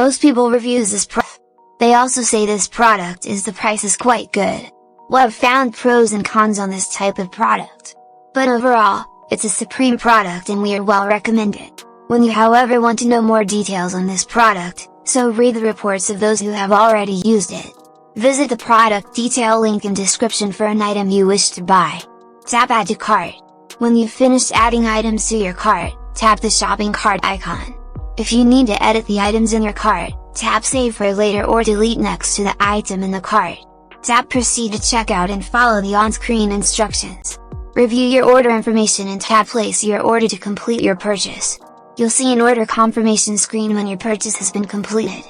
Most people reviews this product. They also say this product is the price is quite good. Well, I've found pros and cons on this type of product. But overall, it's a supreme product and we are well recommend it. When you however want to know more details on this product, so read the reports of those who have already used it. Visit the product detail link in description for an item you wish to buy. Tap add to cart. When you've finished adding items to your cart, tap the shopping cart icon. If you need to edit the items in your cart, tap save for later or delete next to the item in the cart. Tap proceed to checkout and follow the on-screen instructions. Review your order information and tap place your order to complete your purchase. You'll see an order confirmation screen when your purchase has been completed.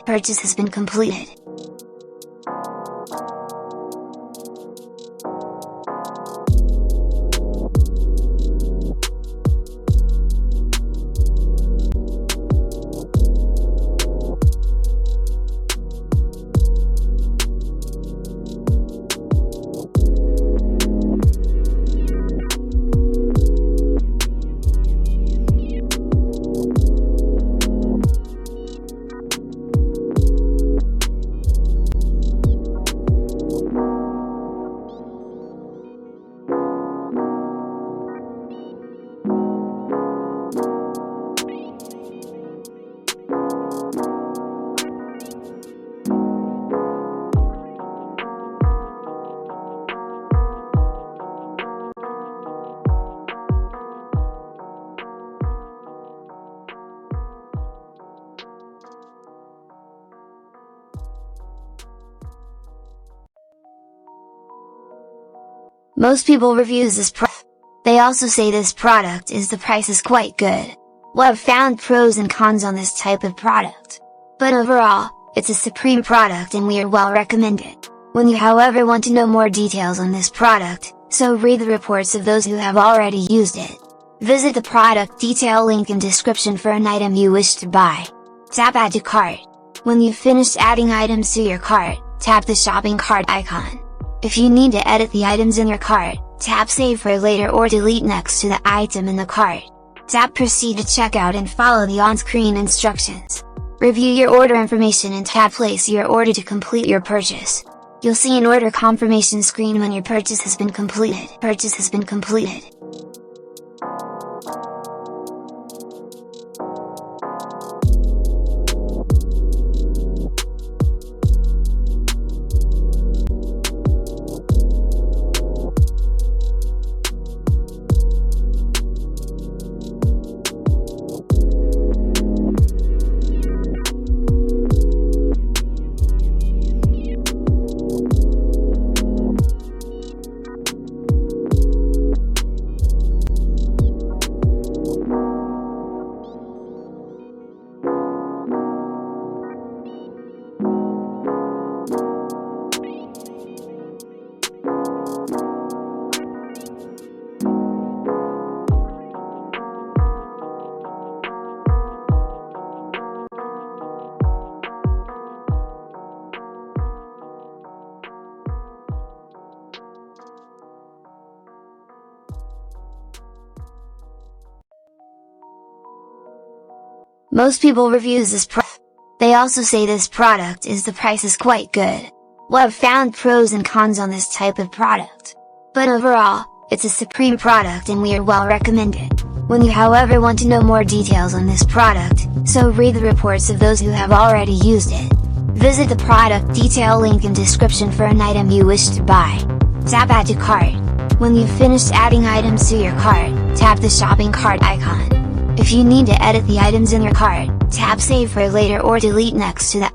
Most people reviews this product. They also say this product is the price is quite good. Well, I've found pros and cons on this type of product. But overall, it's a supreme product and we are well recommend it. When you however want to know more details on this product, so read the reports of those who have already used it. Visit the product detail link in description for an item you wish to buy. Tap add to cart. When you've finished adding items to your cart, tap the shopping cart icon. If you need to edit the items in your cart, tap save for later or delete next to the item in the cart. Tap proceed to checkout and follow the on-screen instructions. Review your order information and tap place your order to complete your purchase. You'll see an order confirmation screen when your purchase has been completed. Most people reviews this product. They also say this product is the price is quite good. Well, I've found pros and cons on this type of product. But overall, it's a supreme product and we are well recommend it. When you however want to know more details on this product, so read the reports of those who have already used it. Visit the product detail link in description for an item you wish to buy. Tap add to cart. When you've finished adding items to your cart, tap the shopping cart icon. If you need to edit the items in your cart, tap save for later or delete next to the